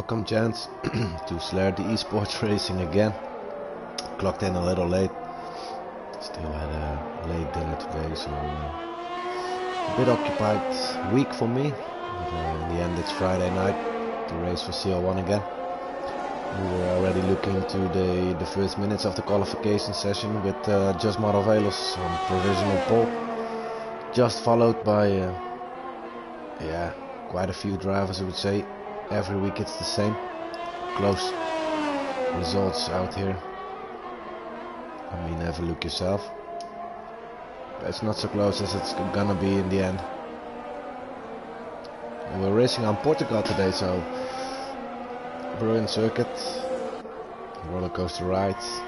Welcome gents to Celerity eSports racing again. Clocked in a little late. Still had a late dinner today, so a bit occupied week for me. But in the end it's Friday night to race for CL-1 again. We were already looking to the first minutes of the qualification session with just Velos on provisional pole. Just followed by quite a few drivers, I would say. Every week it's the same. Close results out here. I mean, have a look yourself. But it's not so close as it's gonna be in the end. And we're racing on Portugal today, so brilliant circuit. Roller coaster rides.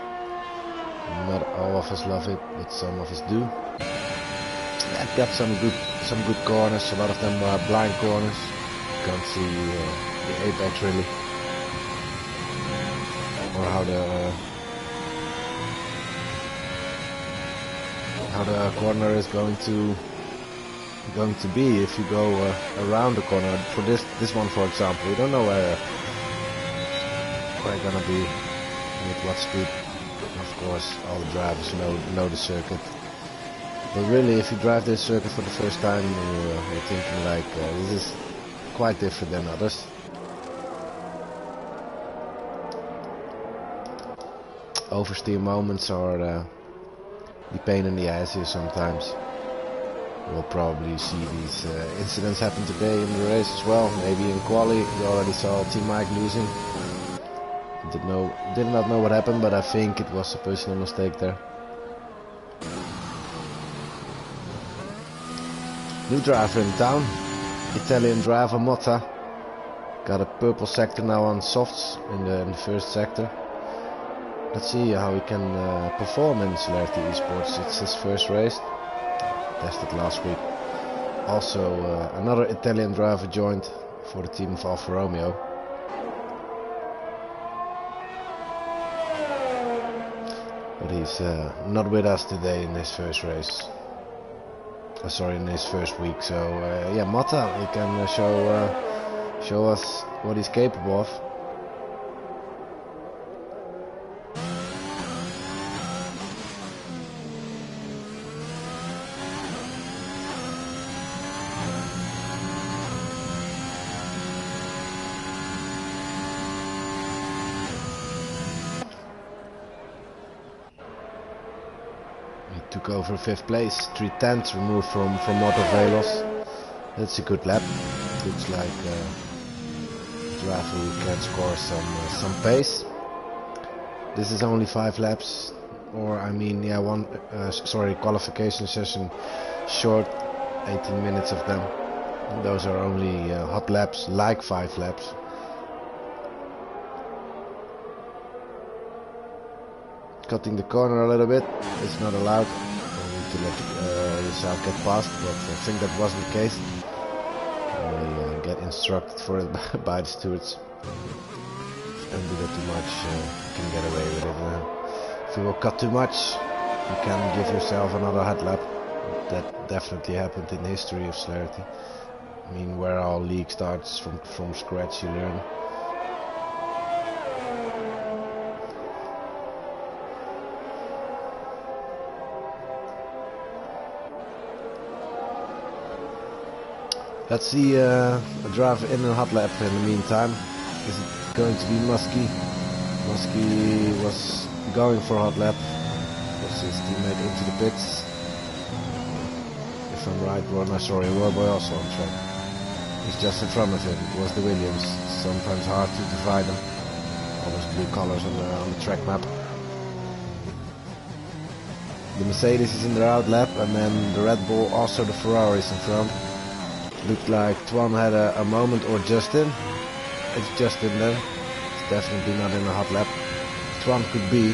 Not all of us love it, but some of us do. It got some good corners. A lot of them are blind corners. You can't see the apex really, or how the corner is going to be if you go around the corner. For this one, for example, we don't know where we're gonna be with what speed. Of course, all the drivers know the circuit. But really, if you drive this circuit for the first time, you're thinking like, this is quite different than others. Oversteer moments are the pain in the ass here sometimes. We'll probably see these incidents happen today in the race as well. Maybe in quali, we already saw Team Mike losing. Did not know what happened, but I think it was a personal mistake there. New driver in town, Italian driver Motta. Got a purple sector now on softs in the first sector. Let's see how he can perform in Celerity eSports. It's his first race. Tested last week. Also another Italian driver joined for the team of Alfa Romeo. But he's not with us today in his first race. Sorry, in his first week. So yeah, Motta, he can show us what he's capable of. Took over 5th place, 3/10 removed from Velos. That's a good lap. Looks like a driver who can score some pace. This is only 5 laps, or I mean, yeah, qualification session short, 18 minutes of them. Those are only hot laps, like 5 laps. Cutting the corner a little bit, it's not allowed. You need to let yourself get past, but I think that wasn't the case. You get instructed for it by the stewards. Don't do that too much, you can get away with it. If you will cut too much, you can give yourself another hot lap. That definitely happened in the history of Celerity. I mean, where our league starts from scratch, you learn. Let's see a driver in a hot lap in the meantime. Is it going to be Muskie? Muskie was going for a hot lap. Was his teammate into the pits? If I'm right, Warboy also on track. He's just in front of him. It was the Williams. Sometimes hard to divide them. All those blue colors on the track map. The Mercedes is in the out lap, and then the Red Bull, also the Ferrari is in front. Looked like Twan had a moment, or Justin. It's Justin there. It's definitely not in a hot lap. Twan could be.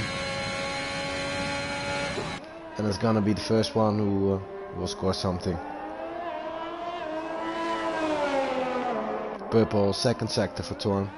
And it's gonna be the first one who will score something. Purple, 2nd sector for Twan.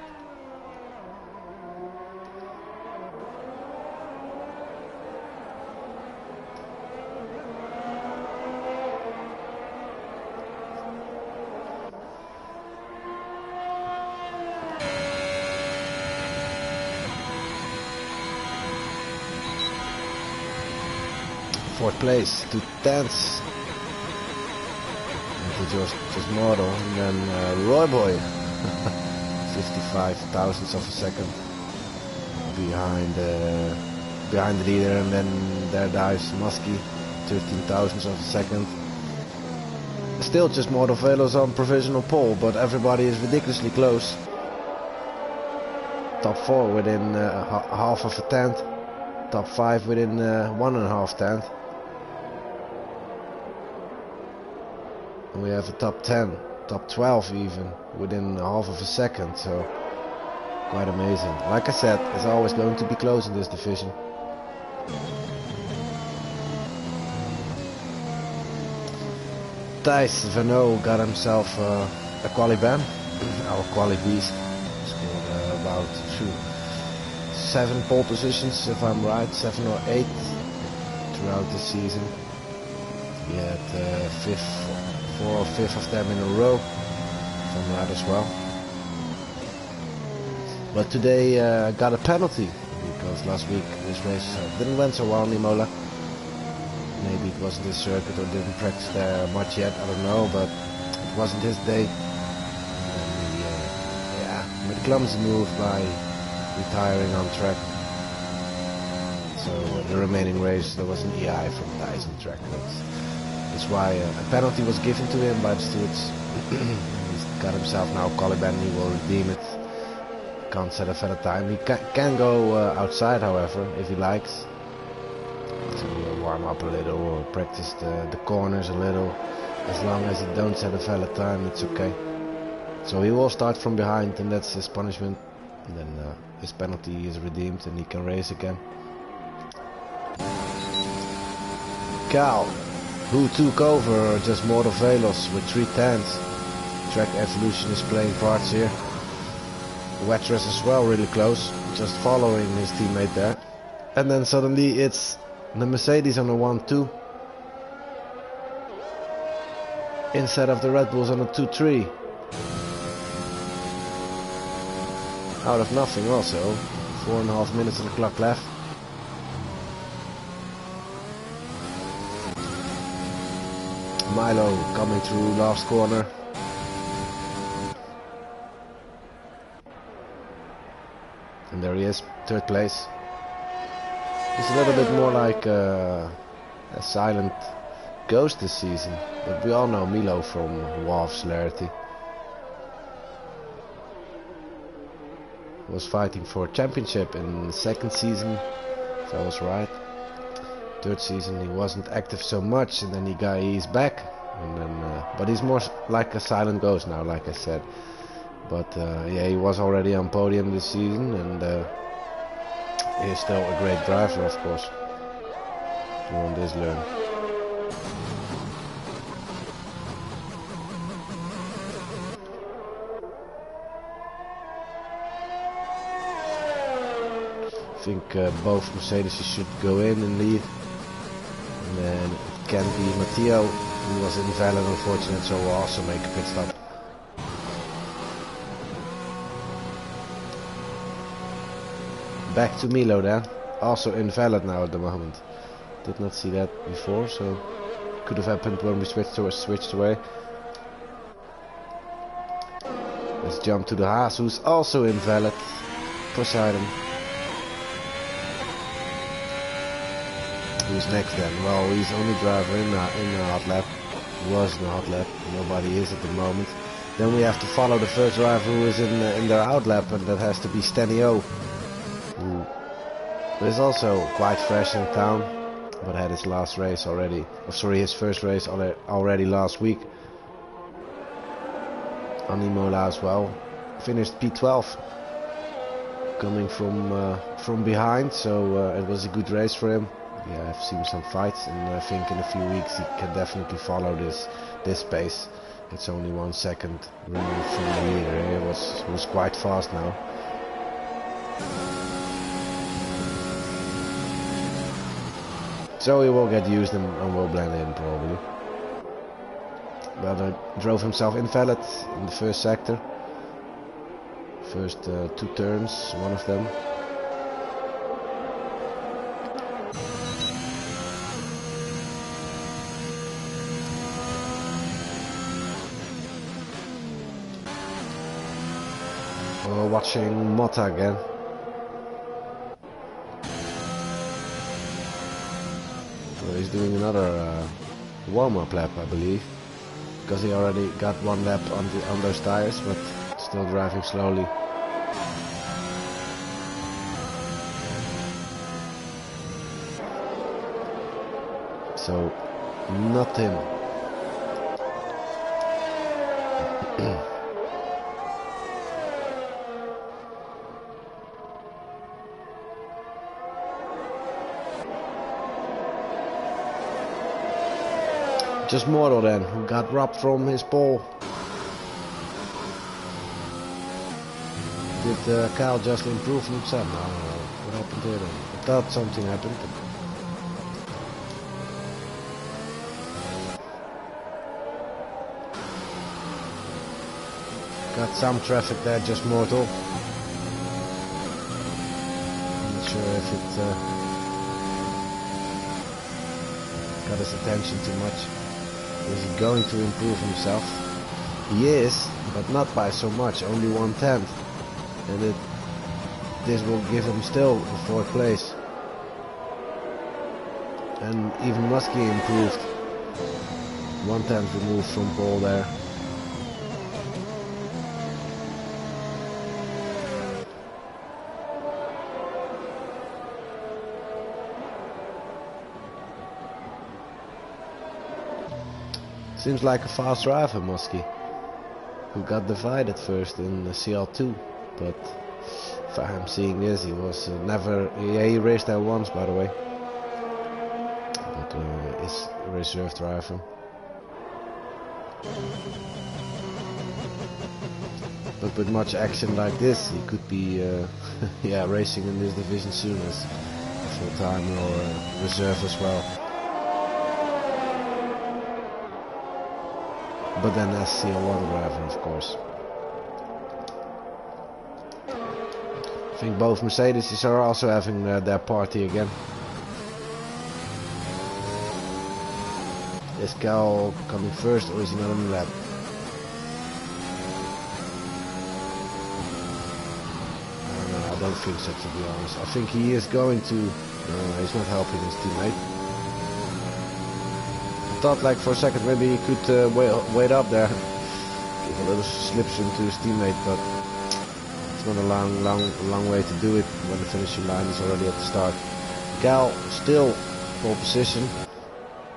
4th place, 2 tenths. Just model, and then Roy Boy, 55 thousandths of a second behind the leader, and then there dives Muskie, 13 thousandths of a second. Still just Mortal Velos on provisional pole, but everybody is ridiculously close. Top 4 within half of a tenth, top 5 within 1.5 tenth. We have a top 10, top 12 even, within half of a second, so quite amazing. Like I said, it's always going to be close in this division. Thijs Vano got himself a quali ban, our quali beast. Scored about 7 pole positions, if I'm right, 7 or 8 throughout the season. He had 4 or 5 of them in a row, if I'm right as well. But today I got a penalty because last week this race didn't went so well in Imola. Maybe it wasn't his circuit or didn't practice there much yet, I don't know, but it wasn't his day. And he made a clumsy move by retiring on track. So the remaining race there was an EI from Tyson track. That's why a penalty was given to him by the stewards. He's got himself now a quali ban, he will redeem it. Can't set a further time. He can go outside, however, if he likes. To warm up a little or practice the corners a little. As long as he don't set a valid time, it's okay. So he will start from behind, and that's his punishment. And then his penalty is redeemed and he can race again. Cal, who took over just Mortal Velos with 3 tenths. Track Evolution is playing parts here. Wetras as well, really close, just following his teammate there. And then suddenly it's the Mercedes on a 1-2 instead of the Red Bulls on a 2-3. Out of nothing also. 4.5 minutes on the clock left. Milo coming through last corner. And there he is, 3rd place. He's a little bit more like a silent ghost this season. But we all know Milo from WoW Celerity. Was fighting for a championship in the 2nd season, if I was right. 3rd season he wasn't active so much, and then he's back. And then, but he's more like a silent ghost now, like I said. But yeah, he was already on podium this season, and he's still a great driver, of course. One does learn. I think both Mercedes should go in and lead. And then it can be Matteo, who was invalid, unfortunate, so will also make a pit stop. Back to Milo then, also invalid now at the moment. Did not see that before, so could have happened when we switched away. Let's jump to the Haas, who's also invalid. Poseidon. Who's next then? Well, he's only driver in the hot lap. He was in the hot lap, nobody is at the moment. Then we have to follow the first driver who is in their out lap, and that has to be Stenio. Who is also quite fresh in town, but had his last race already, his first race already last week on Imola as well. Finished P12, coming from behind, so it was a good race for him. Yeah, I've seen some fights, and I think in a few weeks he can definitely follow this pace. It's only 1 second removed from the leader. He was quite fast now. So he will get used and will blend in probably. But drove himself invalid in the first sector. First 2 turns, one of them. We're watching Mota again. So he's doing another warm-up lap, I believe, because he already got one lap on those tires, but still driving slowly. So nothing. Just Moro then, who got robbed from his pole. Did Kyle just improve himself? No, what happened there then? I thought something happened. Got some traffic there, just mortal. I'm not sure if it got his attention too much. Is he going to improve himself? He is, but not by so much, only 1/10. And this will give him still the 4th place. And even Muskie improved. 1/10 removed from pole there. Seems like a fast driver, Muskie, who got divided first in CL2, but if I'm seeing this, he was never. Yeah, he raced there once, by the way, but is a reserve driver. But with much action like this, he could be, yeah, racing in this division soon as a full-time or reserve as well. But then as CL-1 driver, of course. I think both Mercedes are also having their party again. Is Cal coming first or is he not on the lap? I don't think so, to be honest. I think he is going to... he's not helping his teammate. I thought like for a second maybe he could wait up there, give a little slips into his teammate, but it's not a long way to do it when the finishing line is already at the start. Cal still pole position,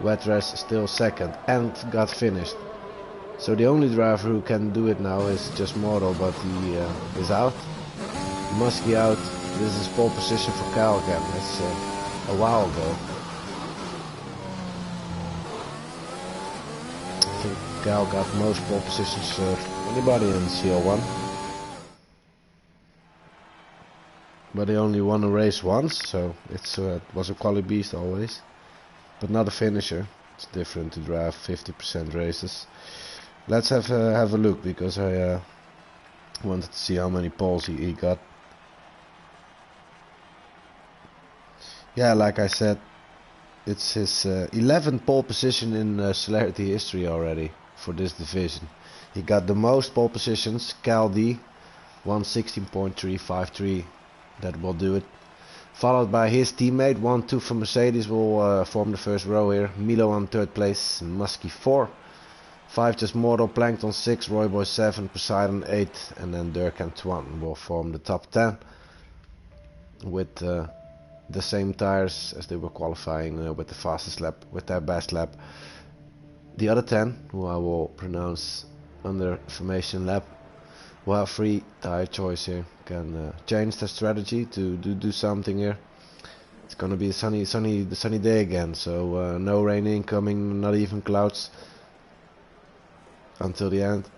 Wetras still second and got finished. So the only driver who can do it now is just Moro, but he is out. Muskie out. This is pole position for Cal again. That's a while ago. I think Cal got most pole positions of anybody in CL1. But he only won a race once, so it was a quali beast always. But not a finisher. It's different to drive 50% races. Let's have a look, because I wanted to see how many poles he got. Yeah, like I said, it's his 11th pole position in Celerity history already for this division. He got the most pole positions, Cal D, 116.353. That will do it. Followed by his teammate, 1-2 from Mercedes will form the first row here. Milo on 3rd place, Muskie 4. 5 just Mortal, Plankton 6, Royboy 7, Poseidon 8, and then Dirk Antoine will form the top 10 with the same tires as they were qualifying with the fastest lap, with their best lap. The other 10, who I will pronounce under formation lap, will have free tire choice here. Can change their strategy to do something here. It's gonna be a sunny day again, so no rain incoming, not even clouds until the end.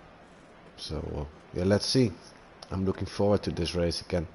So yeah, let's see. I'm looking forward to this race again.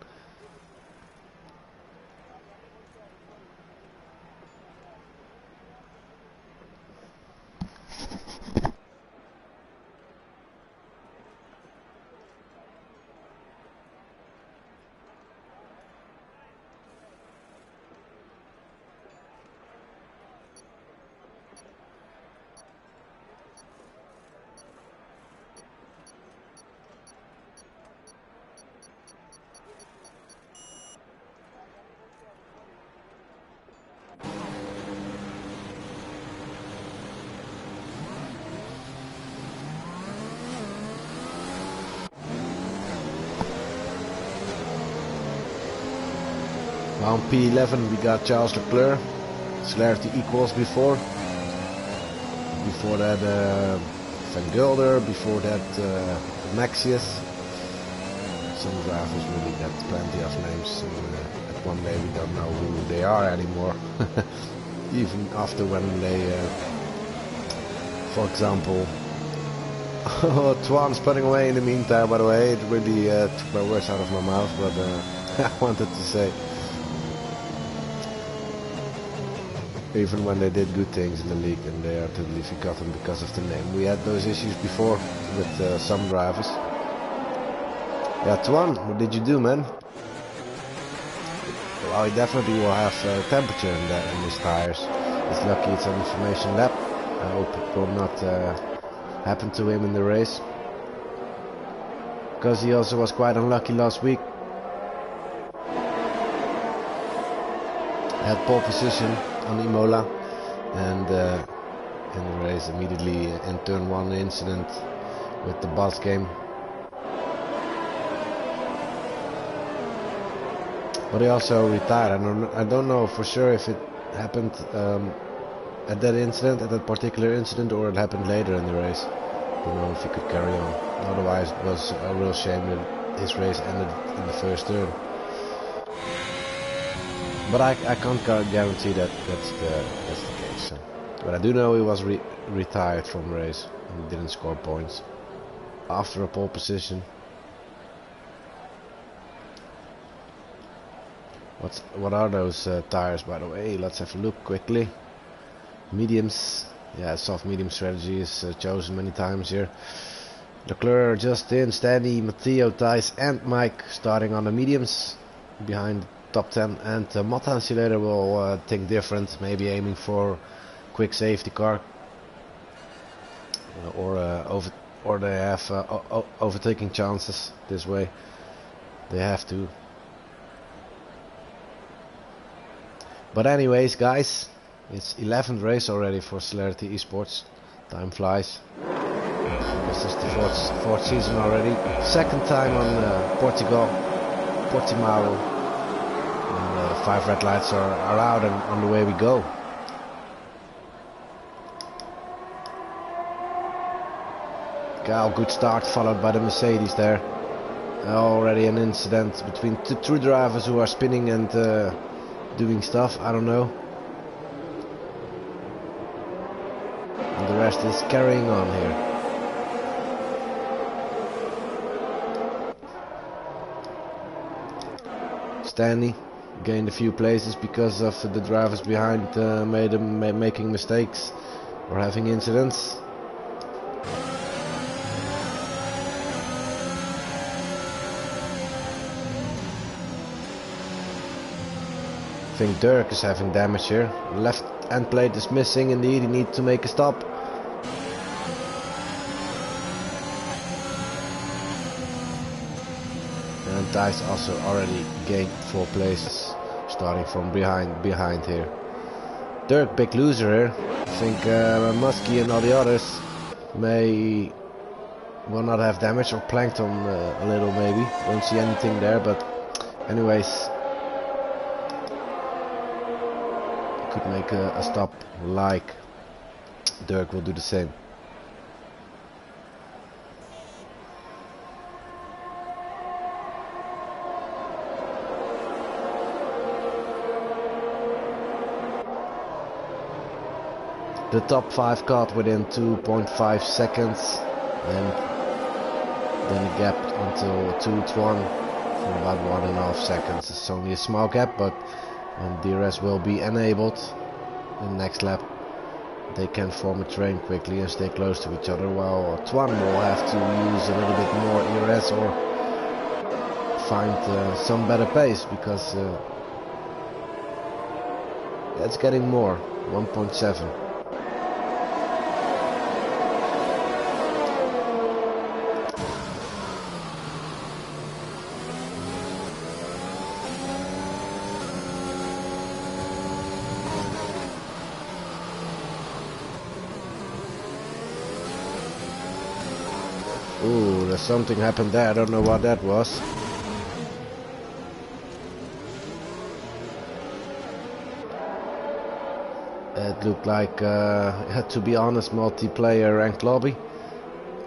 On P11 we got Charles Leclerc, Celerity equals before that Van Gelder, before that Maxius. Some drivers really got plenty of names, and at one day we don't know who they are anymore. Even after when they, for example, Twan spinning away in the meantime, by the way, it really took my words out of my mouth, but I wanted to say, even when they did good things in the league and they are totally forgotten because of the name. We had those issues before with some drivers. Yeah, Twan, what did you do, man? Well, he definitely will have temperature in his tires. He's lucky it's an information lap. I hope it will not happen to him in the race, because he also was quite unlucky last week. Had pole position on Imola, and in the race immediately in turn 1 incident with the bus game. But he also retired. I don't know for sure if it happened at that incident, at that particular incident, or it happened later in the race. I don't know if he could carry on. Otherwise it was a real shame that his race ended in the first turn. But I can't guarantee that that's the case. So. But I do know he was retired from the race and didn't score points after a pole position. What are those tires, by the way? Let's have a look quickly. Mediums. Yeah, soft medium strategy is chosen many times here. Leclerc, Justin, Stanley, Matteo, Thijs and Mike starting on the mediums behind top 10, and Motta and Cilerer will think different, maybe aiming for quick safety car, or they have overtaking chances this way. They have to. But anyways, guys, it's 11th race already for Celerity eSports. Time flies. This is the fourth season already. Second time on Portugal, Portimao. And 5 red lights are out and on the way we go. Gal, good start, followed by the Mercedes there. Already an incident between two drivers who are spinning and doing stuff, I don't know. And the rest is carrying on here. Stanley gained a few places because of the drivers behind making mistakes or having incidents. I think Dirk is having damage here. Left end plate is missing indeed, he needs to make a stop. And Thijs also already gained 4 places, starting from behind here. Dirk, big loser here. I think Muskie and all the others will not have damage, or Plankton a little maybe. Don't see anything there, but anyways. Could make a stop like Dirk will do the same. The top 5 caught within 2.5 seconds, and then a gap until 2-1 for about 1.5 seconds. It's only a small gap, but and DRS will be enabled in the next lap. They can form a train quickly and stay close to each other, while Twan will have to use a little bit more ERS or find some better pace, because it's getting more. 1.7. Ooh, there's something happened there. I don't know what that was. It looked like, to be honest, multiplayer ranked lobby.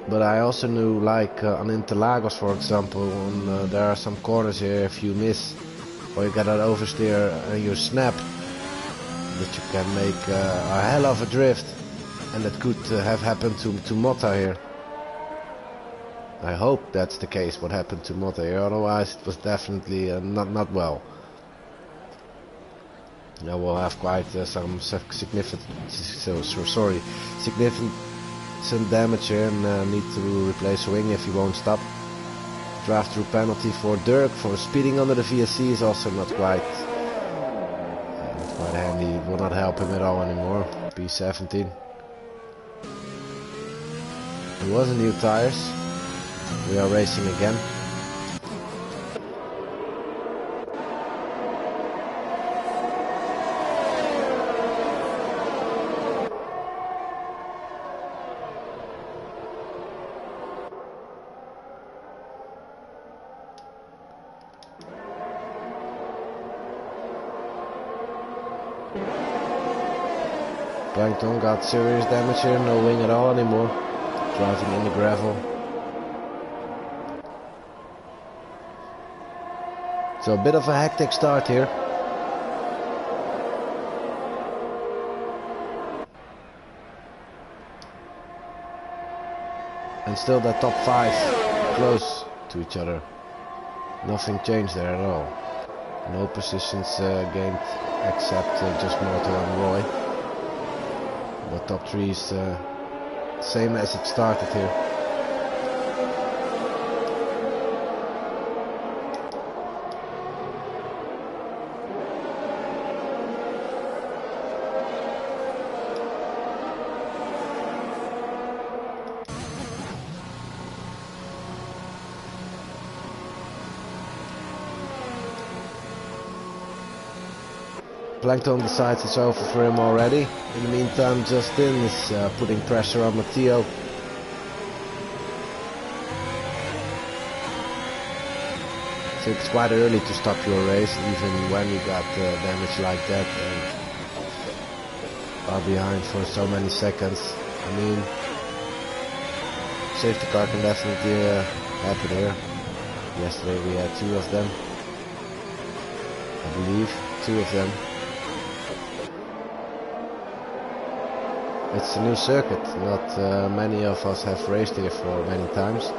But I also knew, like on Interlagos, for example, when there are some corners here, if you miss or you got an oversteer and you snap, that you can make a hell of a drift, and that could have happened to Motta here. I hope that's the case, what happened to Motta here, otherwise it was definitely not well. Now we'll have quite some significant damage here, and need to replace Wing if he won't stop. Draft through penalty for Dirk for speeding under the VSC is also not quite handy. It will not help him at all anymore. P17. It wasn't new tires. We are racing again. Plankton got serious damage here, no wing at all anymore. Driving in the gravel. So a bit of a hectic start here. And still that top 5 close to each other. Nothing changed there at all. No positions gained except just Morto and Roy. But top 3 is same as it started here. Plankton decides it's over for him already. In the meantime, Justin is putting pressure on Matteo. So it's quite early to stop your race, even when you got damage like that and are behind for so many seconds. I mean, safety car can definitely happen here. Yesterday we had 2 of them. I believe 2 of them. It's a new circuit, not many of us have raced here for many times.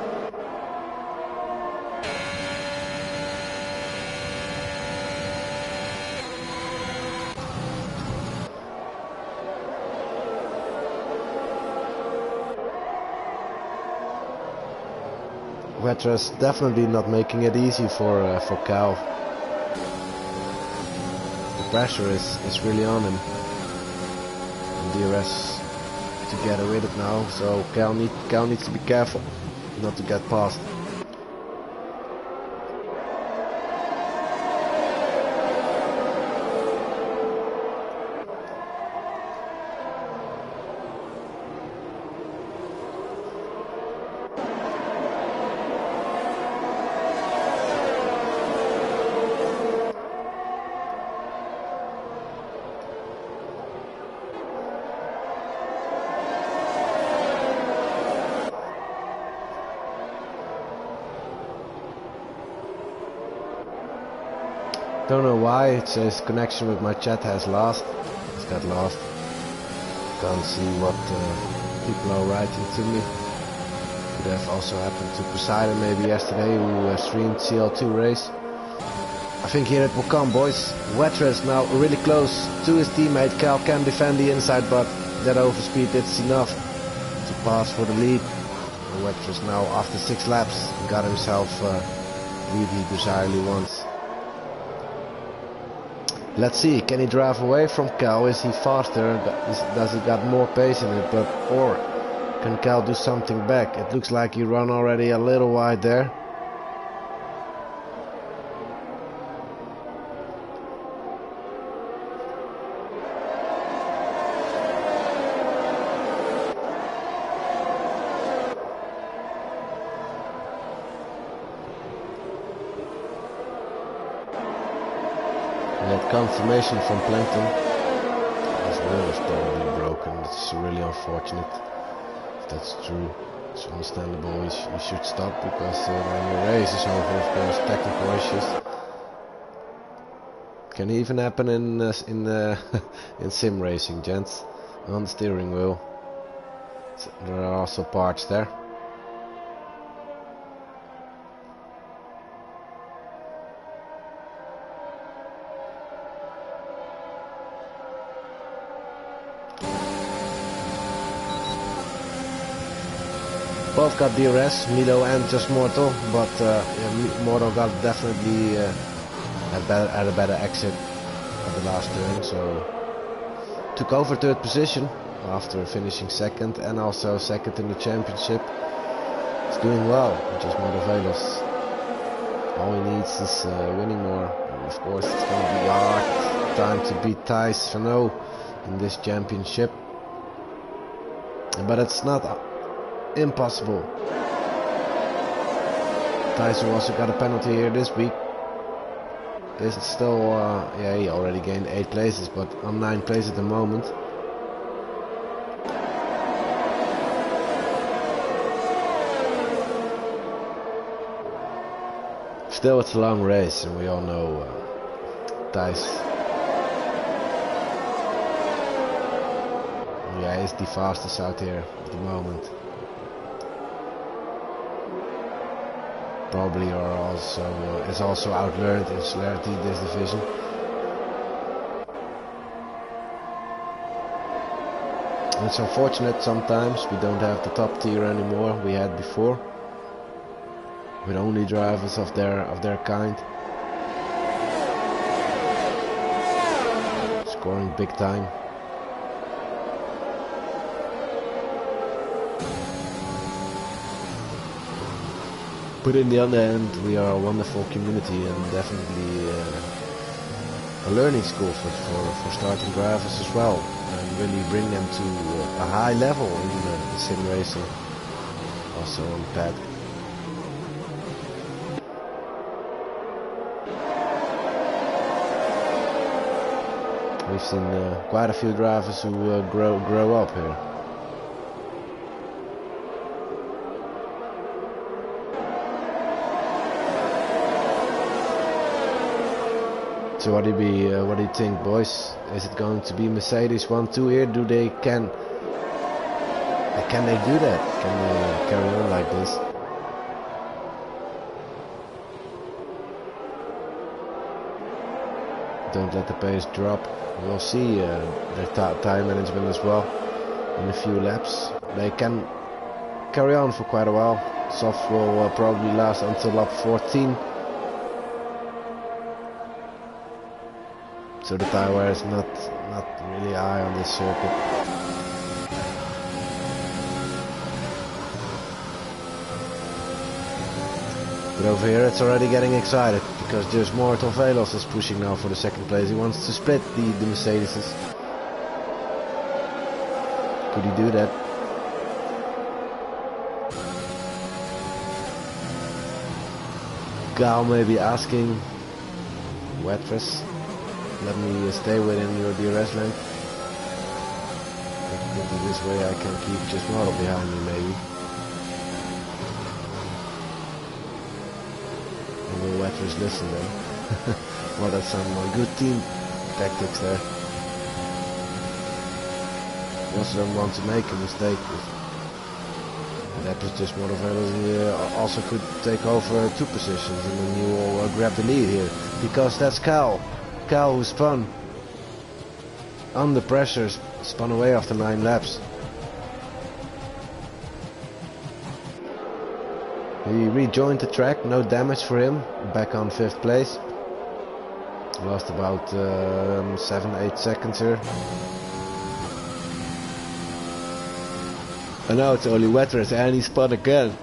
Vetra's definitely not making it easy for Cal. The pressure is really on him. And DRS together with it now, so Cal needs to be careful not to get past. Don't know why, it says connection with my chat has lost. It's got lost. Can't see what people are writing to me. Could have also happened to Poseidon maybe yesterday, who streamed CL2 race. I think here it will come, boys. Vetra is now really close to his teammate. Cal can defend the inside, but that overspeed is enough to pass for the lead. Vetra is now, after 6 laps, got himself lead he desirably wants. Let's see, can he drive away from Cal? Is he faster? Does he got more pace in it? Or can Cal do something back? It looks like he ran already a little wide there. Confirmation from Plankton. As well as probably broken. It's really unfortunate. If that's true, it's understandable. You should stop because when your race is over, of course, technical issues can even happen in in sim racing, gents. On the steering wheel, so there are also parts there. Both got DRS, Milo and Just Mortal, but yeah, Mortal got definitely had a better exit at the last turn, so took over third position after finishing second and also second in the championship. It's doing well, Just Mortal Velos. All he needs is winning more. And of course, it's going to be a hard time to beat Thijs Van in this championship, but it's not impossible. Thijs also got a penalty here this week. This is still, yeah, he already gained 8 places, but on 9 places at the moment. Still, it's a long race, and we all know Thijs. Yeah, he's the fastest out here at the moment. Probably is also outlearned in Celerity this division. And it's unfortunate sometimes we don't have the top tier anymore we had before, with only drivers of their kind, scoring big time. But in the other end, we are a wonderful community and definitely a learning school for starting drivers as well, and really bring them to a high level in sim racing, also on pad. We've seen quite a few drivers who grow up here. So what do you think, boys? Is it going to be Mercedes 1-2 here? Can they do that? Can they carry on like this? Don't let the pace drop. We'll see their time management as well in a few laps. They can carry on for quite a while. Soft will probably last until lap 14. So the tire wear is not really high on this circuit. But over here it's already getting excited because Just Mortal Velos is pushing now for the second place. He wants to split the Mercedes. Could he do that? Gal may be asking Wetrus, let me stay within your DRS lane. Maybe this way I can keep Just Mortal behind me, maybe. And will Wetrus listen then? Well, that's some good team tactics there. You also don't want to make a mistake. And that was Just Mortal Velos also could take over 2 positions, and then you will grab the lead here, because that's Cal who spun under pressure, spun away after 9 laps. He rejoined the track, no damage for him, back on 5th place. Lost about 7-8 seconds here. And now it's only Wetrus, and he spun again.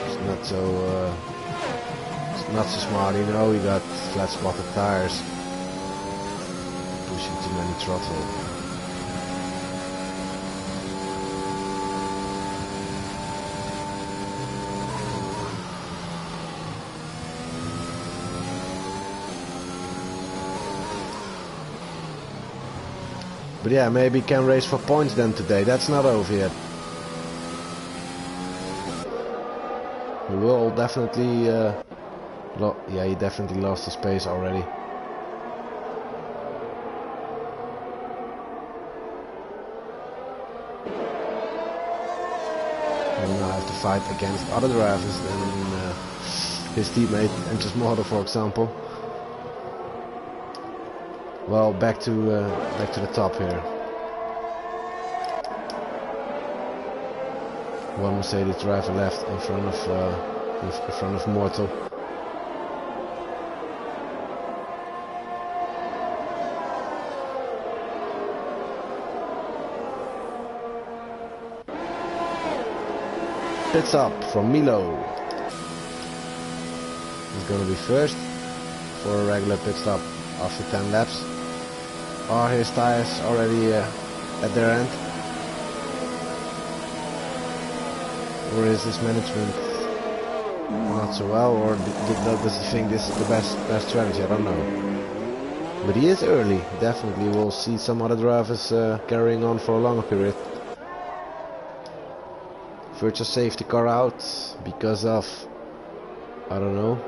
It's not so not so smart, you know. He got flat spotted tires, pushing too many throttle. But yeah, maybe can race for points then today. That's not over yet. He will definitely... yeah, he definitely lost his pace already. And now I have to fight against other drivers than his teammate and just Mordo, for example. Well, back to the top here. One Mercedes driver left in front of Mortal. Pit stop from Milo. He's gonna be first for a regular pit stop after 10 laps. Are his tires already at their end? Or is his management not so well, or does he think this is the best strategy? I don't know. But he is early. Definitely we'll see some other drivers carrying on for a longer period. Virtual safety car out because of, I don't know.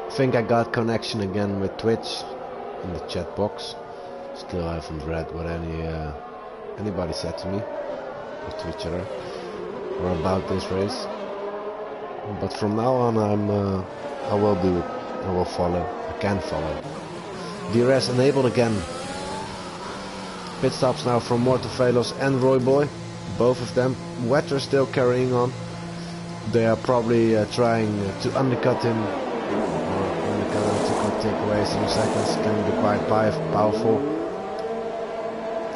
I think I got connection again with Twitch in the chat box. Still haven't read what anybody said to me or to each other or about this race. But from now on I will do it. I will follow. I can follow. DRS enabled again. Pit stops now from Morto Velos and Royboy. Both of them. Wetter still carrying on. They are probably trying to undercut him. Take away some seconds, can be quite powerful.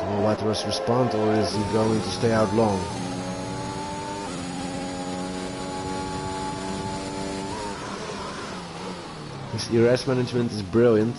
Will Wetters respond, or is he going to stay out long? His DRS management is brilliant.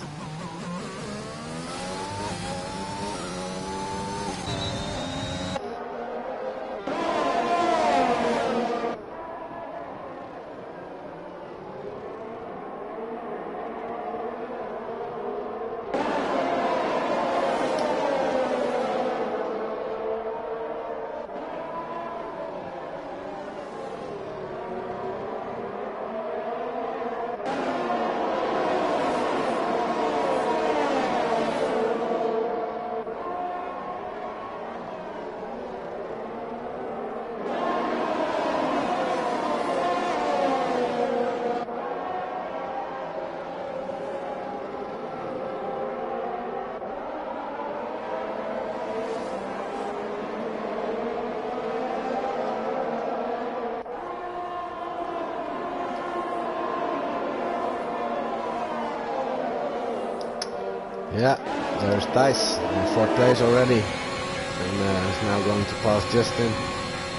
Yeah, there's Thijs in 4th place already, and he's now going to pass Justin,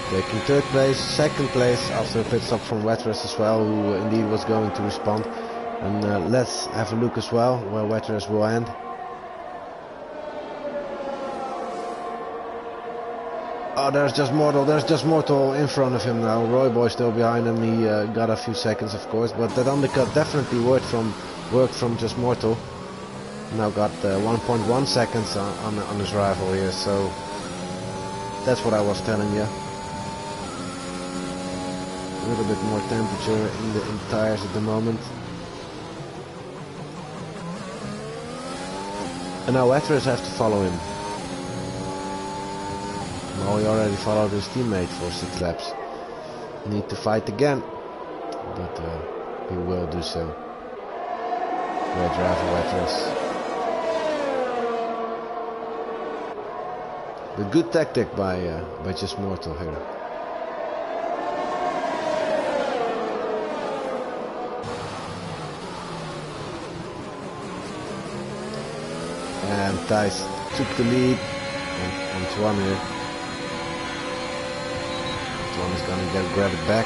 taking 3rd place, 2nd place after a pit stop from Wetters as well, who indeed was going to respond. And let's have a look as well where Wetters will end. Oh, there's just Mortal in front of him now. Royboy still behind him. He got a few seconds, of course, but that undercut definitely worked from just Mortal. Now got 1.1 seconds on his rival here, so that's what I was telling you. A little bit more temperature in the tires at the moment. And now Wetters have to follow him. Well, he already followed his teammate for 6 laps. Need to fight again, but he will do so. Great driver Wetters. But good tactic by just Mortal here. And Thijs took the lead on Antoine here. Antoine is gonna grab it back.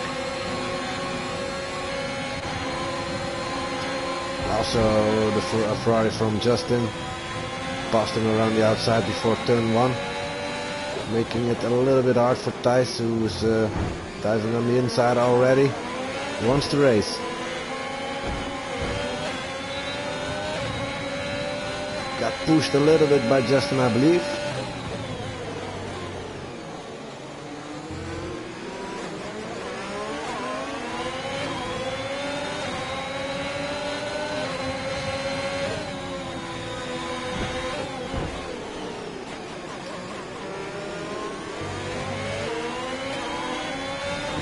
Also the Ferrari from Justin passed him around the outside before turn 1, making it a little bit hard for Thijs, who is diving on the inside already. He wants to race. Got pushed a little bit by Justin, I believe.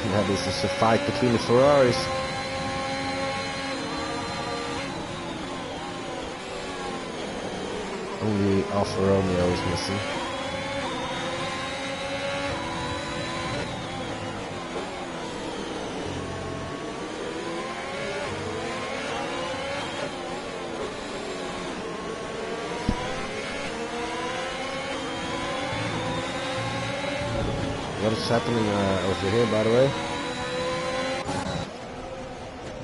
Yeah, this is a fight between the Ferraris. Only Alfa Romeo is missing. What is happening over here, by the way?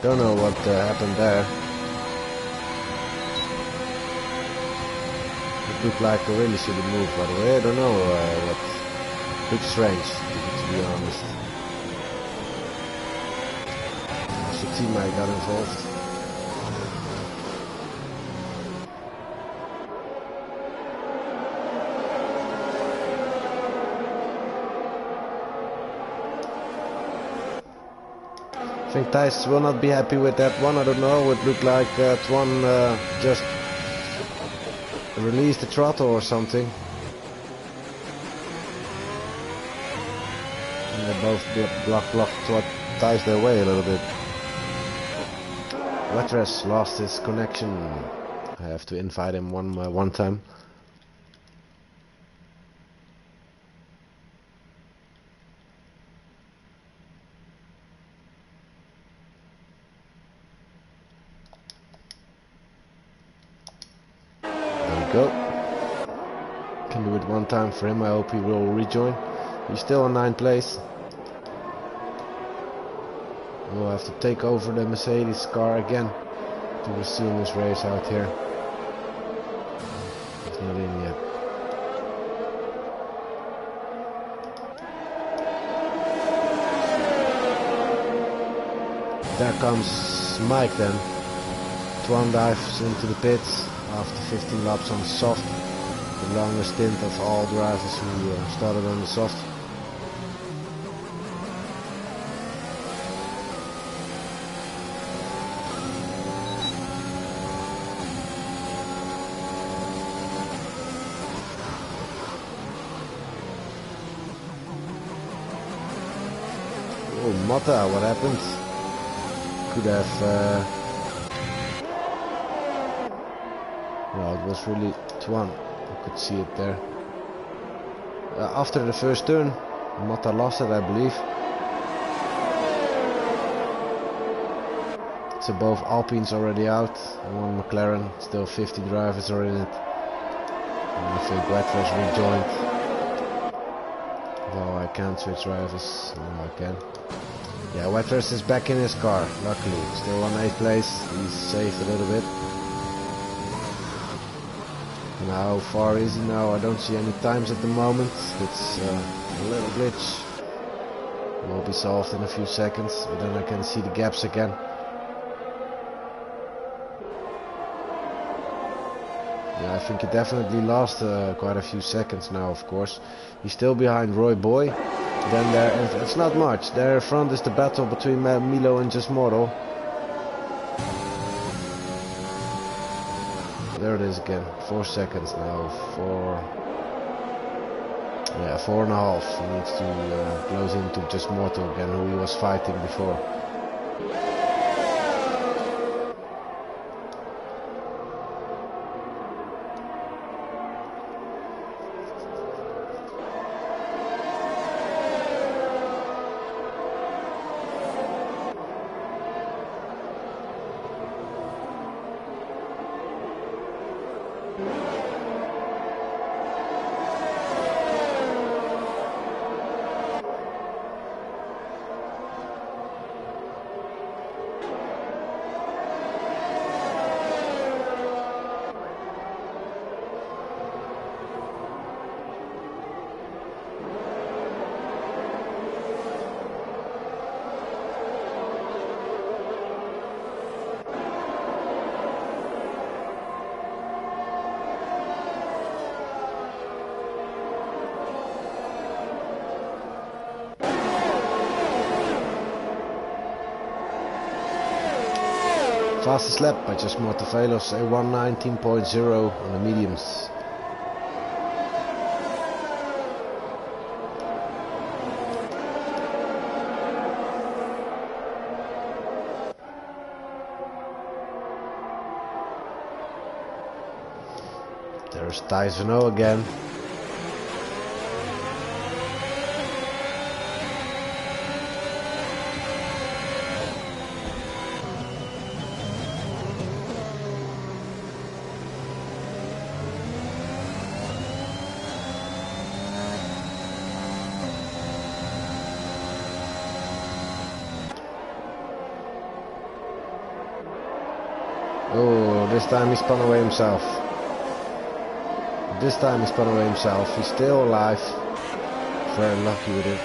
Don't know what happened there. It looked like I really should have moved, by the way. I don't know what. Looks strange, to be honest. Also, teammate got involved. I think Thijs will not be happy with that one. I don't know. It looked like Twan just released the throttle or something. And they both blocked Thijs their way a little bit. Wetres lost his connection. I have to invite him one time. Go. Can do it one time for him. I hope he will rejoin. He's still in 9th place. We'll have to take over the Mercedes car again to resume this race out here. He's not in yet. There comes Mike then. Twan dives into the pits after 15 laps on soft, the longest stint of all drivers who started on the soft. Oh, Motta, what happened? Could have well, it was really Twan. You could see it there. After the first turn, Motta lost it, I believe. So both Alpines already out, and one McLaren. Still 50 drivers are in it. And I think Wetres rejoined. Though I can't switch drivers. No, I can. Yeah, Wetres is back in his car, luckily. Still on 8th place. He's safe a little bit. Now, how far is he now? I don't see any times at the moment. It's a little glitch. Will be solved in a few seconds, but then I can see the gaps again. Yeah, I think he definitely lost quite a few seconds now, of course. He's still behind Roy Boy. Then there, it's not much. There in front is the battle between Milo and Jasmoro. There it is again. 4 seconds now. 4.5. He needs to close into Jasmoro again, who he was fighting before. Fastest lap by just Mortavelos, a 1:19.0 on the mediums. There's Tyson O again. Oh, this time he spun away himself. This time he spun away himself. He's still alive. Very lucky with it.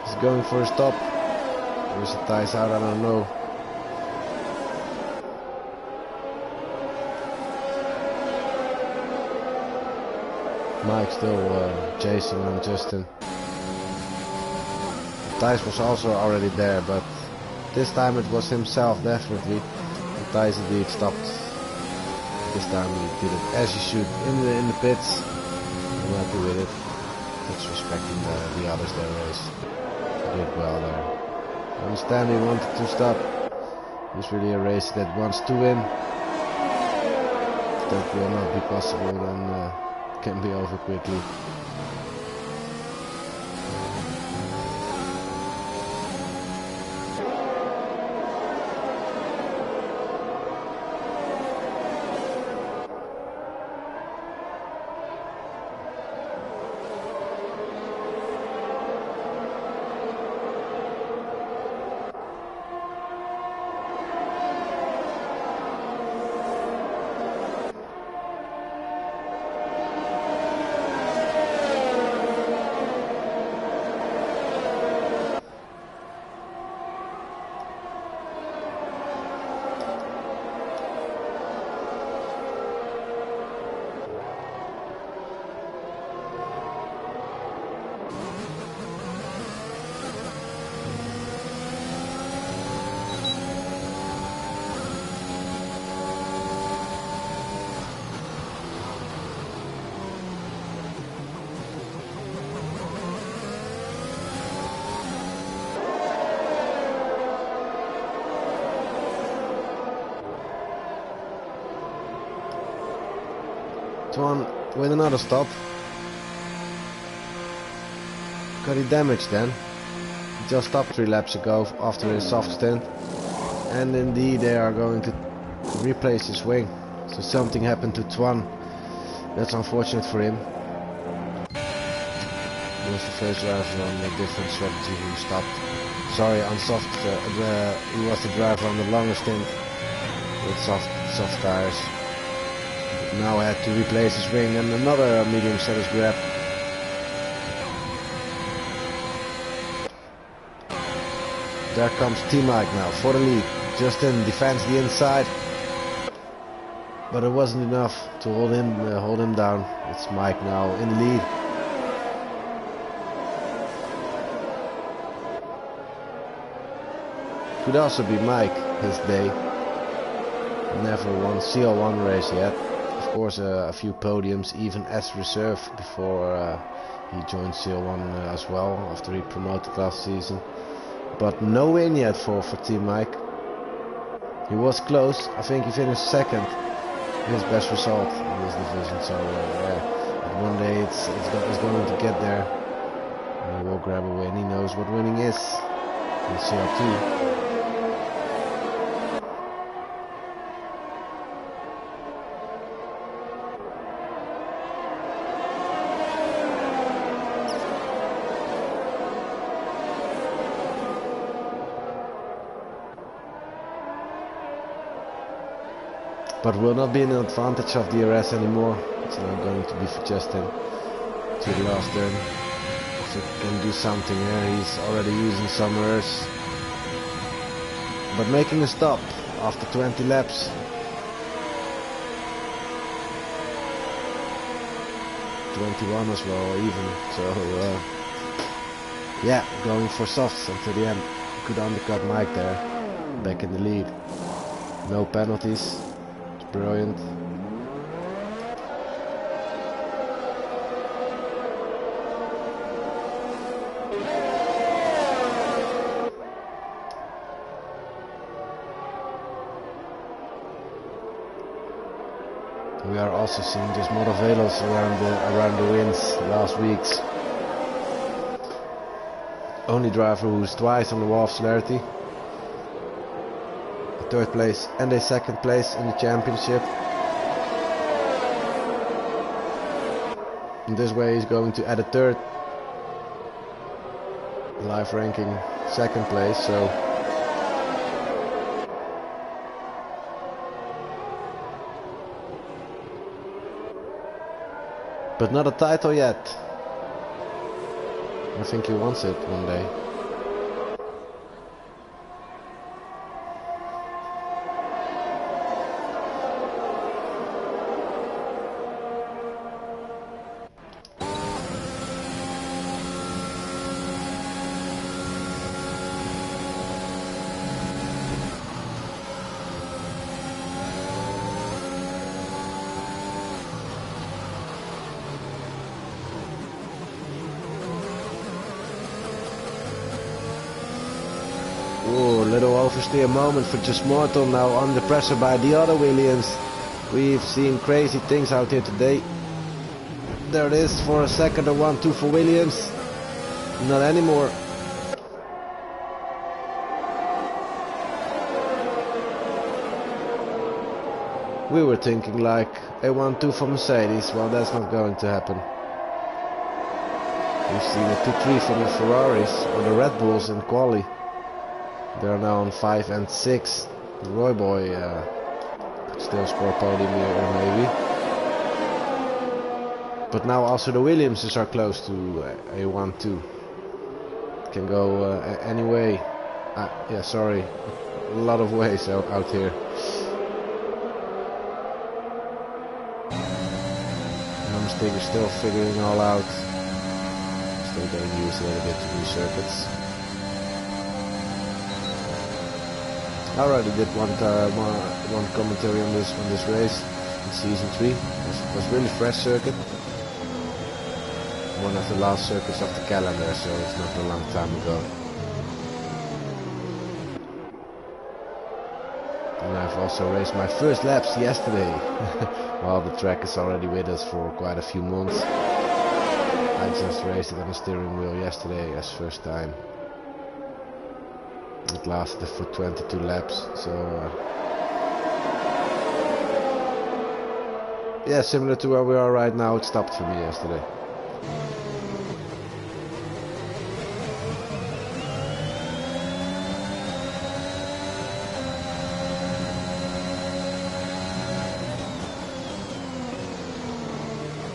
He's going for a stop. Or is it ties out? I don't know. Mike still chasing on Justin. Thijs was also already there, but this time it was himself definitely. And Thijs indeed stopped. This time he did it as he should in the pits. I'm happy with it. That's respecting the others their race. He did well there. I understand he wanted to stop. It's really a race that wants to win. If that will not be possible, then can be over quickly. One with another stop. Got he damaged then. He just stopped 3 laps ago after his soft stint. And indeed they are going to replace his wing. So something happened to Twan. That's unfortunate for him. He was the first driver on a different strategy who stopped. Sorry, on soft. He was the driver on the longest stint with soft tires. Now I had to replace his wing, and another medium set is grabbed. There comes T-Mike now for the lead. Justin defends the inside, but it wasn't enough to hold him down. It's Mike now in the lead. Could also be Mike his day. Never won CL-1 race yet. Of course, a few podiums, even as reserve before he joined CL-1 as well after he promoted last season. But no win yet for Team Mike. He was close. I think he finished second. His best result in this division. So yeah, one day it's going to get there. And he will grab a win. He knows what winning is in CL2. but will not be an advantage of DRS anymore. It's now going to be for Justin to the last turn. If he can do something here, he's already using some errors. But making a stop after 20 laps. 21 as well, even. So, yeah, going for softs until the end. Good undercut Mike there. Back in the lead. No penalties. It's brilliant. We are also seeing just motovelos around the wins last weeks. Only driver who's twice on the wall of Celerity. A third place and a second place in the championship. In this way he's going to add a third live ranking second place, so but not a title yet. I think he wants it one day. Ooh, little oversteer moment for Just Mortal, now under pressure by the other Williams. We've seen crazy things out here today. There it is for a second, a 1-2 for Williams. Not anymore. We were thinking like a 1-2 for Mercedes. Well, that's not going to happen. We've seen a 2-3 from the Ferraris or the Red Bulls in quali. They are now on 5 and 6. Roy Boy could still score podium here, or maybe. But now also the Williamses are close to a 1-2. Can go any way. Yeah, sorry. A lot of ways out here. Stick is still figuring it all out. Still getting used a little bit to these circuits. I already did one commentary on this race in season 3. It was really fresh circuit. One of the last circuits of the calendar, so it's not a long time ago. And I've also raced my first laps yesterday. Well, the track is already with us for quite a few months. I just raced it on the steering wheel yesterday as first time. It lasted for 22 laps, so yeah, similar to where we are right now. It stopped for me yesterday.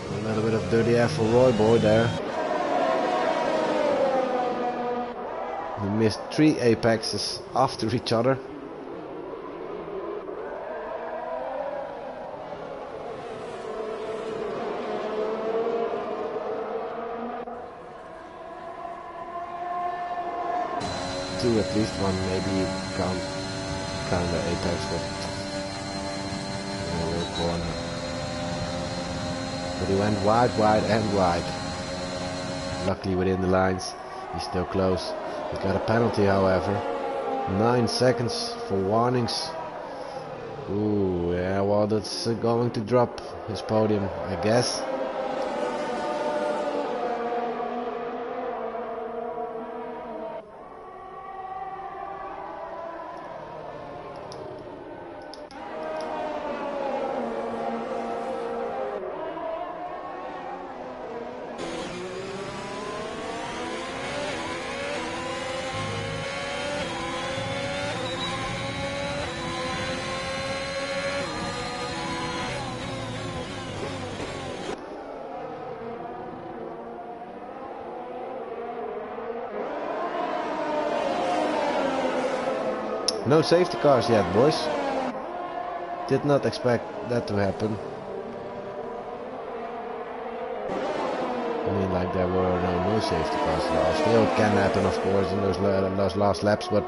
A little bit of dirty air for Roy Boy there. He missed 3 apexes after each other. Two at least, one maybe count the apex, but in a little corner. But he went wide and wide. Luckily within the lines, he's still close. He got a penalty, however. 9 seconds for warnings. Ooh, yeah, well, that's going to drop his podium, I guess. No safety cars yet, boys. Did not expect that to happen. I mean, like there were no safety cars at all. Still, it can happen, of course, in those last laps, but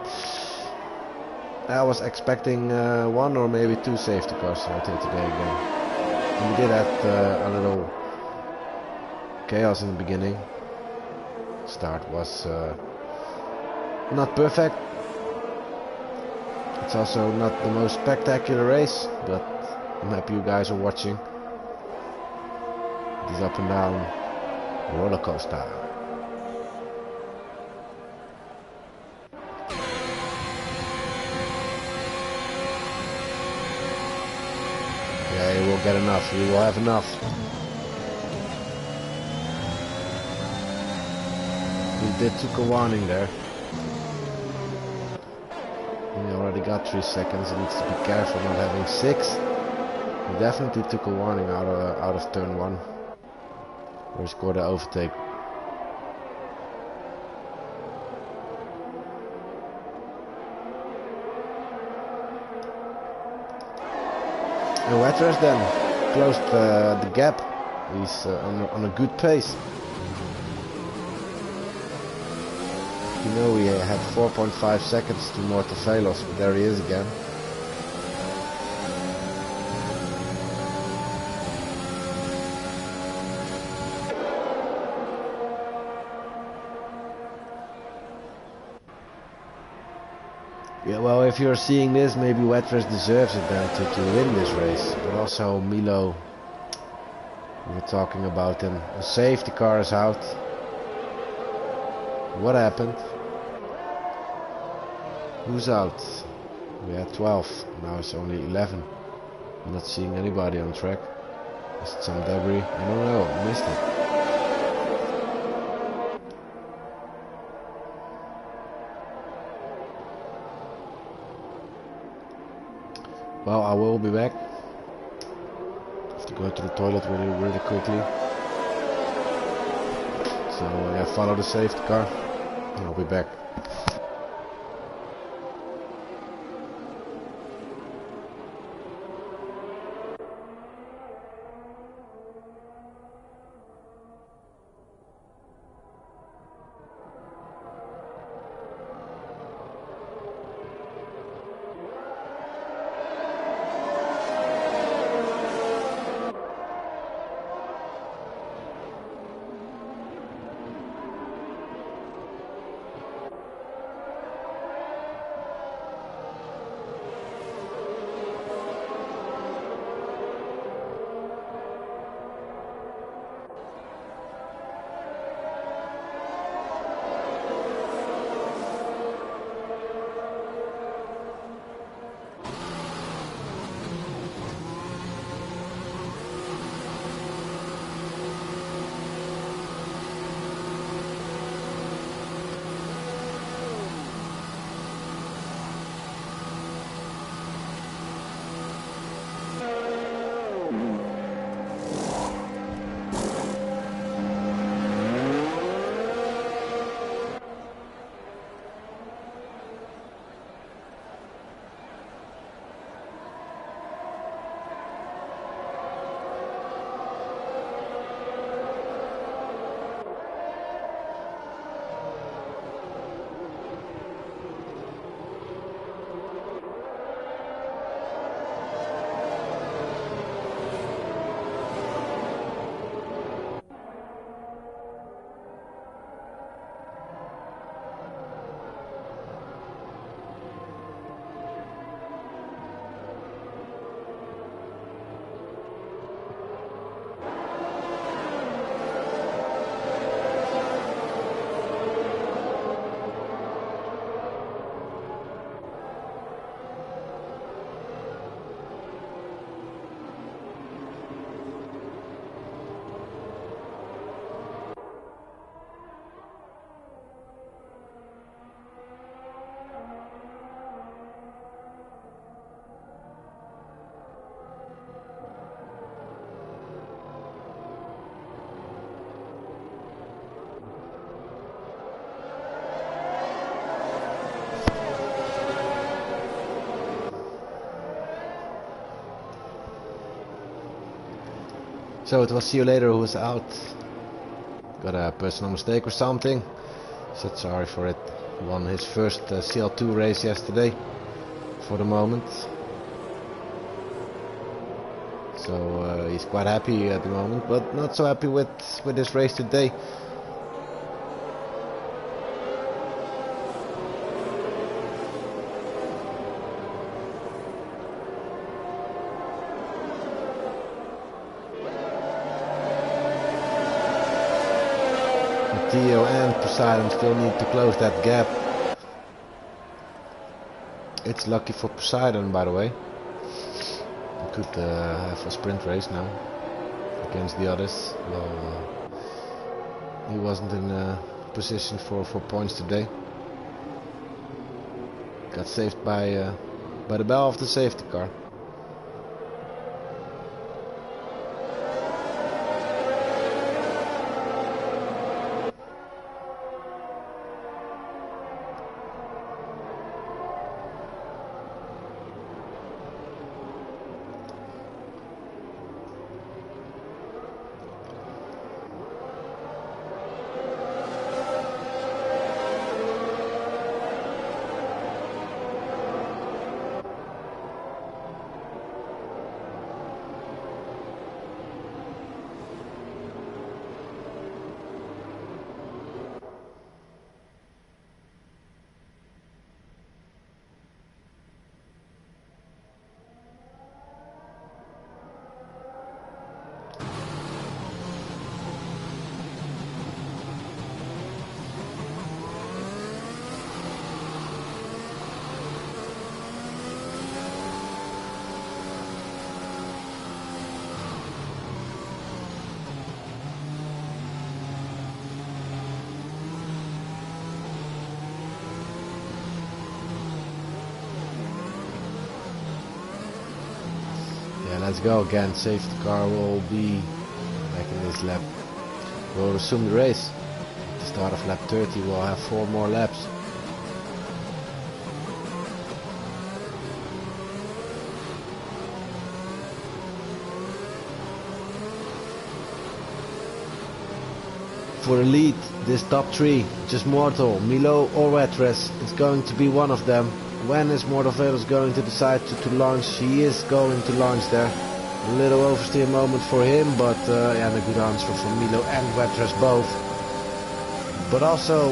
I was expecting one or maybe two safety cars out here today again. And we did have a little chaos in the beginning. Start was not perfect. It's also not the most spectacular race, but I'm happy you guys are watching. This up and down roller coaster. Yeah, you will get enough. You will have enough. He took a warning there. He already got 3 seconds. He needs to be careful not having 6. He definitely took a warning out of turn 1. Where he scored an overtake. And Wetters then closed the gap. He's on a good pace. You know, we had 4.5 seconds to north of Velos, but there he is again. Yeah, well, if you're seeing this, maybe Wetters deserves it then to win this race. But also Milo, we were talking about him. A safety car is out. What happened? Who's out? We had 12, now it's only 11. I'm not seeing anybody on track. Is it some debris? I don't know, I missed it. Well, I will be back. Have to go to the toilet really quickly. So yeah, follow the safety car and I'll be back. So it was See You Later who was out. Got a personal mistake or something. Said sorry for it. Won his first CL2 race yesterday. For the moment. So he's quite happy at the moment, but not so happy with this race today. Theo and Poseidon still need to close that gap. It's lucky for Poseidon, by the way. He could have a sprint race now against the others. Well, he wasn't in a position for points today. Got saved by the bell of the safety car. Let's go again. Safety car will be back in this lap. We'll resume the race. At the start of lap 30 we'll have 4 more laps. For the lead, this top 3, just Mortal, Milo or Wetres, is going to be one of them. When is Mortal going to decide to launch? He is going to launch there. A little oversteer moment for him, but yeah, a good answer from Milo and Wetres both. But also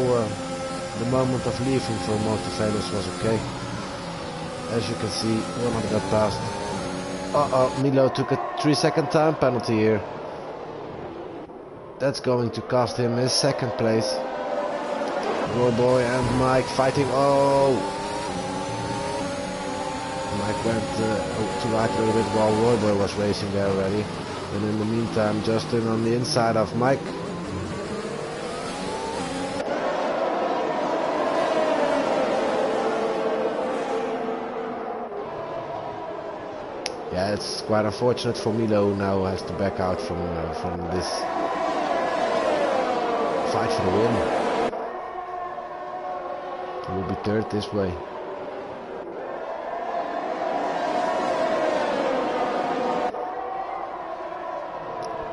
the moment of leaving for Mortal was okay. As you can see, one of got past. Milo took a 3-second time penalty here. That's going to cost him his 2nd place. Royboy and Mike fighting. Mike went to right a little bit while Royboy was racing there already. And in the meantime, Justin on the inside of Mike. Yeah, it's quite unfortunate for Milo, who now has to back out from this fight for the win. He will be 3rd this way.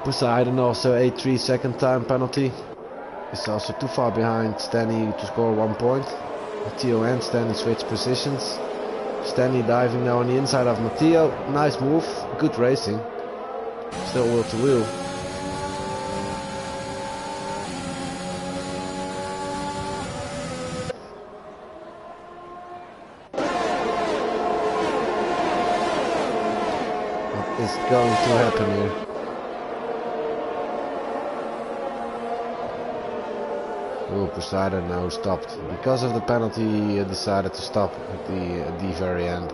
Poseidon also a 3-second time penalty. Is also too far behind Stanley to score 1 point. Matteo and Stanley switch positions. Stanley diving now on the inside of Matteo. Nice move, good racing. Still wheel to wheel. What is going to happen here? Oh, Poseidon now stopped. Because of the penalty, he decided to stop at the very end.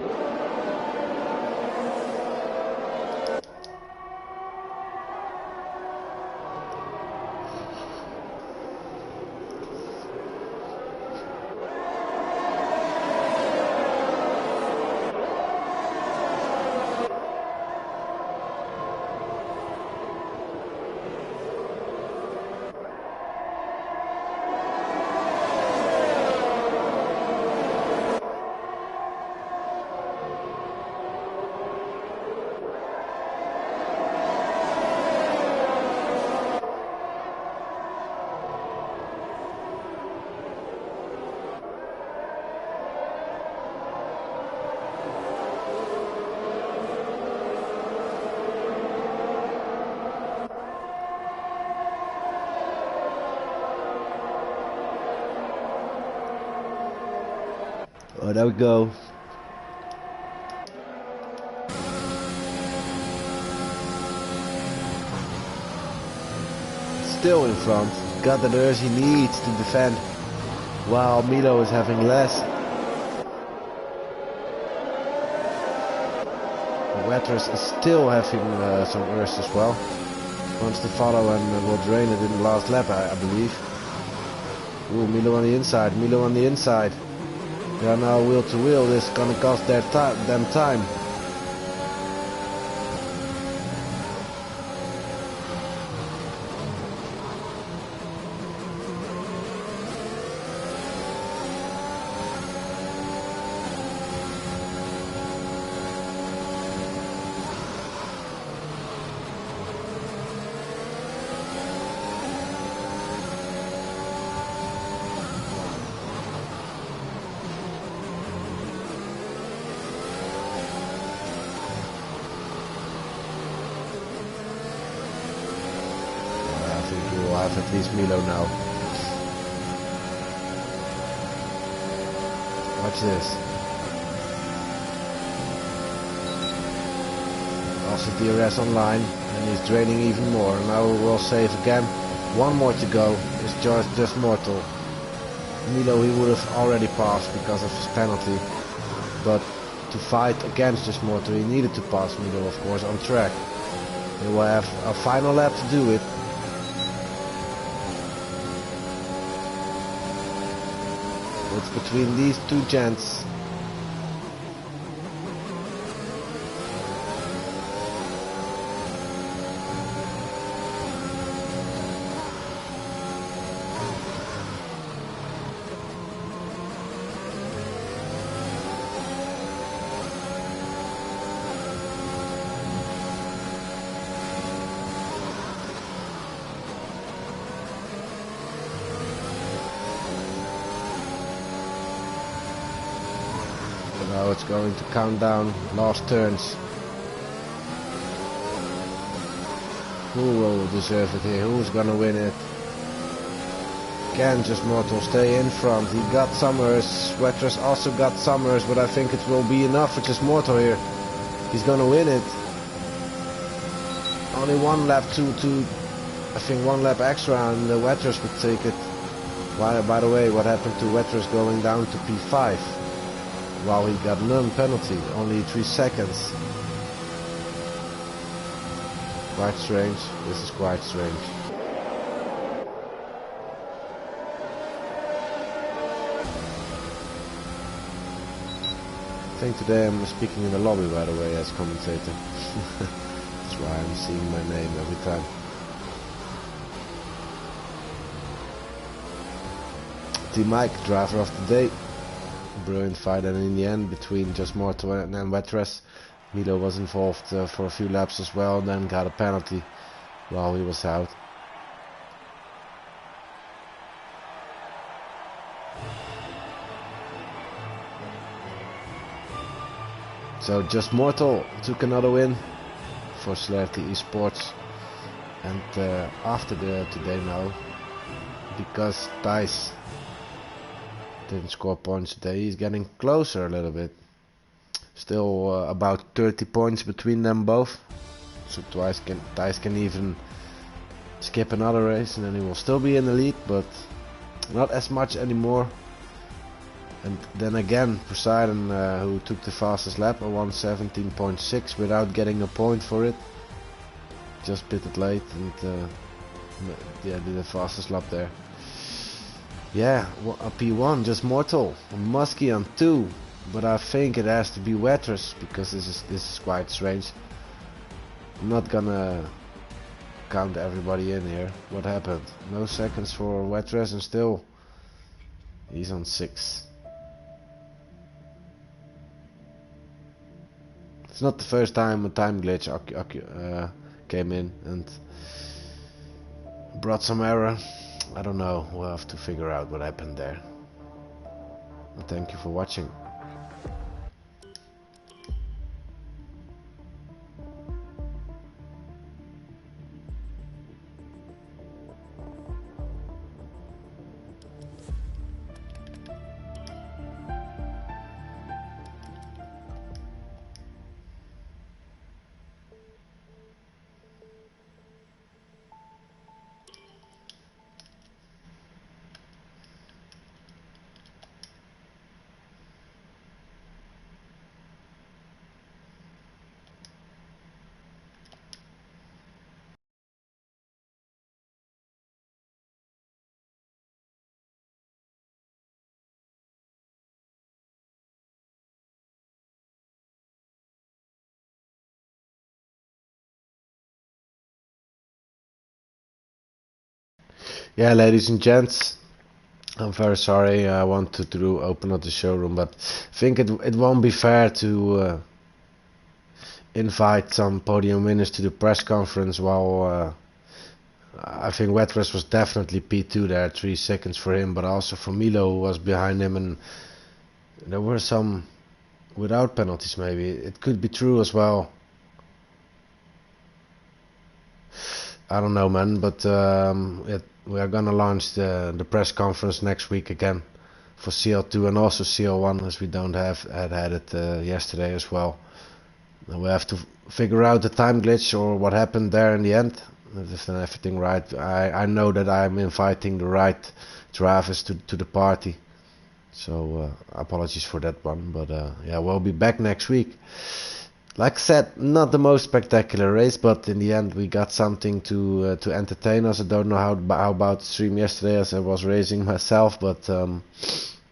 there we go. Still in front. Got the nurse he needs to defend, while Milo is having less. Wetters is still having some Urst as well. Wants to follow and will drain it in the last lap, I believe. Ooh, Milo on the inside, Milo on the inside. They are now wheel to wheel. This is gonna cost them time. At least Milo now. Watch this. Also DRS online, and he's draining even more. Now we'll save again. One more to go. It's just mortal. Milo he would have already passed because of his penalty, but to fight against just mortal he needed to pass Milo, of course, on track. He will have a final lap to do it. It's between these two gents. Now it's going to count down last turns. Who will deserve it here? Who's gonna win it? Can just mortal stay in front? He got Summers. Wetters also got Summers, but I think it will be enough for just mortal here. He's gonna win it. Only one lap I think one lap extra, and the Wetters would take it. By the way, what happened to Wetters going down to P5? While he got none penalty, only 3 seconds. Quite strange. This is quite strange. I think today I'm speaking in the lobby, by the way, as commentator. That's why I'm seeing my name every time. Team Mike, driver of the day. Brilliant fight, and in the end between just mortal and Wetters, Milo was involved for a few laps as well, then got a penalty while he was out. So just mortal took another win for Celerity eSports, and after today now, because Thijs didn't score points today, he's getting closer a little bit. Still about 30 points between them both. So Thijs can even skip another race and then he will still be in the lead, but not as much anymore. And then again, Poseidon, who took the fastest lap, a 1:17.6 without getting a point for it. Just pitted late and yeah, did the fastest lap there. Yeah, a P1, just mortal. A Muskie on 2, but I think it has to be Wetters because this is quite strange. I'm not gonna count everybody in here. What happened? No seconds for Wetters, and still he's on 6. It's not the first time a time glitch came in and brought some error. I don't know, we'll have to figure out what happened there. But thank you for watching. Yeah, ladies and gents, I'm very sorry. I wanted to open up the showroom, but I think it won't be fair to invite some podium winners to the press conference while I think Wetras was definitely P2 there, 3 seconds for him, but also for Milo who was behind him, and there were some without penalties maybe. It could be true as well. I don't know, man, but we are gonna launch the press conference next week again for CL2 and also CL-1, as we don't had it yesterday as well. And we have to figure out the time glitch or what happened there in the end. If everything right, I know that I'm inviting the right drivers to the party, so apologies for that one. But yeah, we'll be back next week. Like I said, not the most spectacular race, but in the end we got something to entertain us. I don't know how about the stream yesterday, as I was racing myself, but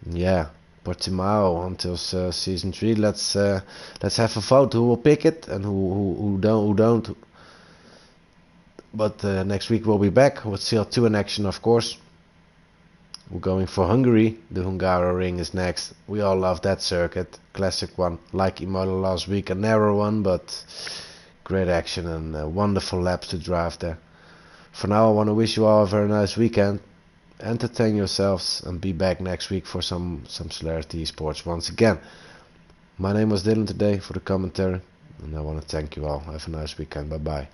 yeah, Portimao until season 3. Let's have a vote who will pick it and who don't. But next week we'll be back with CL2 in action, of course. We're going for Hungary. The Hungaroring is next. We all love that circuit. Classic one, like Imola last week. A narrow one, but great action and wonderful laps to drive there. For now, I want to wish you all a very nice weekend. Entertain yourselves and be back next week for some Celerity eSports once again. My name was Dylan today for the commentary, and I want to thank you all. Have a nice weekend. Bye bye.